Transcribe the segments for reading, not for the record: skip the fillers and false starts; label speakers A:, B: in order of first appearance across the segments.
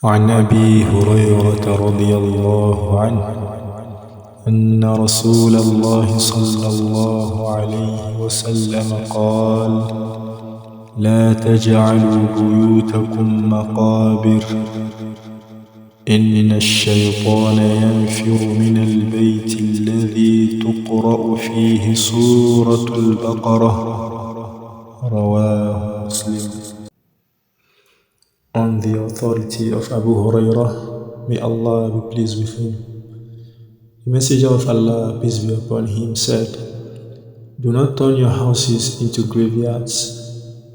A: عن أبي هريرة رضي الله عنه أن رسول الله صلى الله عليه وسلم قال: لا تجعلوا بيوتكم مقابر إن الشيطان ينفر من البيت الذي تقرأ فيه سورة البقرة. رواه مسلم. On the authority of Abu Hurairah, may Allah be pleased with him, the Messenger of Allah, peace be upon him, said, do not turn your houses into graveyards.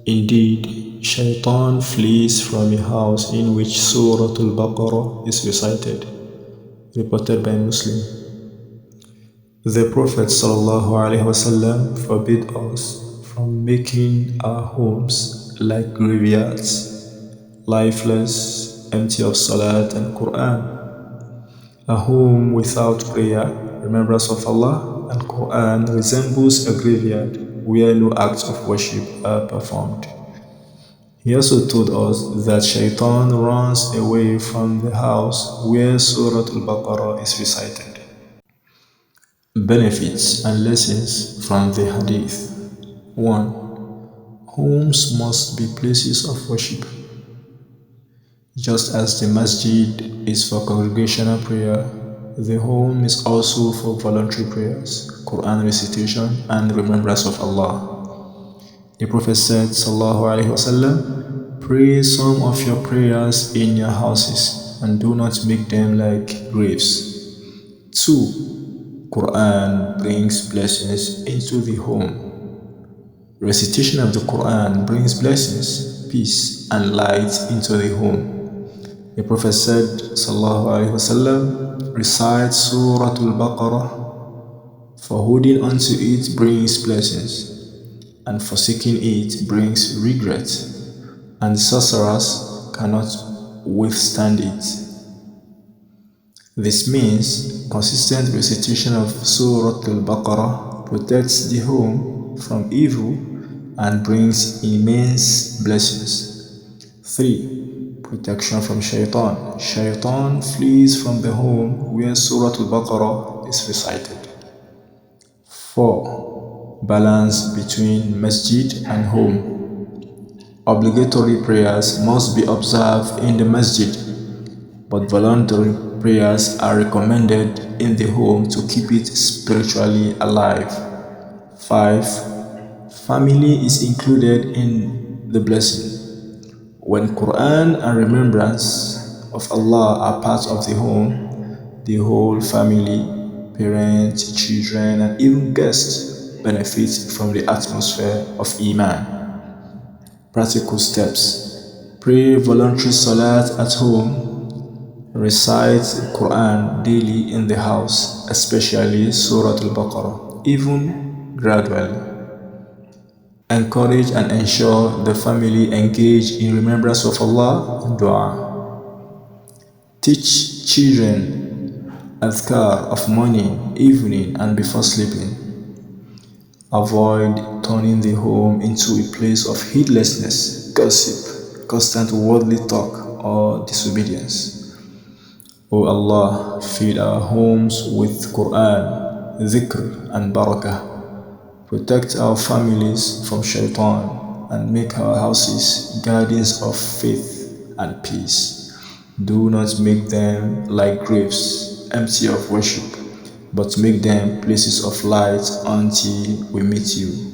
A: Indeed, Shaitan flees from a house in which Surah al-Baqarah is recited. Reported by Muslim. The Prophet ﷺ forbid us from making our homes like graveyards, lifeless, empty of salat and Qur'an. A home without prayer, remembrance of Allah and Qur'an resembles a graveyard where no acts of worship are performed. He also told us that Shaitan runs away from the house where Surah al-Baqarah is recited. Benefits and lessons from the Hadith. 1. Homes must be places of worship. Just as the masjid is for congregational prayer, the home is also for voluntary prayers, Qur'an recitation, and remembrance of Allah. The Prophet said, Sallallahu Alaihi Wasallam, pray some of your prayers in your houses and do not make them like graves. 2. Qur'an brings blessings into the home. Recitation of the Qur'an brings blessings, peace, and light into the home. The Prophet said, Sallallahu Alaihi Wasallam, recite Surah al-Baqarah, for holding onto it brings blessings, and forsaking it brings regret, and sorcerers cannot withstand it. This means consistent recitation of Surah al-Baqarah protects the home from evil and brings immense blessings. 3. Protection from Shaitan. Shaitan flees from the home where Surah al-Baqarah is recited. 4. Balance between masjid and home. Obligatory prayers must be observed in the masjid, but voluntary prayers are recommended in the home to keep it spiritually alive. 5. Family is included in the blessing. When Qur'an and remembrance of Allah are part of the home, the whole family, parents, children, and even guests benefit from the atmosphere of Iman. Practical steps. Pray voluntary salat at home. Recite Qur'an daily in the house, especially Surah al-Baqarah, even gradually. Encourage and ensure the family engage in remembrance of Allah and dua. Teach children adhkar of morning, evening, and before sleeping. Avoid turning the home into a place of heedlessness, gossip, constant worldly talk, or disobedience. O Allah, fill our homes with Qur'an, Dhikr, and Barakah. Protect our families from Shaitan and make our houses gardens of faith and peace. Do not make them like graves, empty of worship, but make them places of light until we meet you.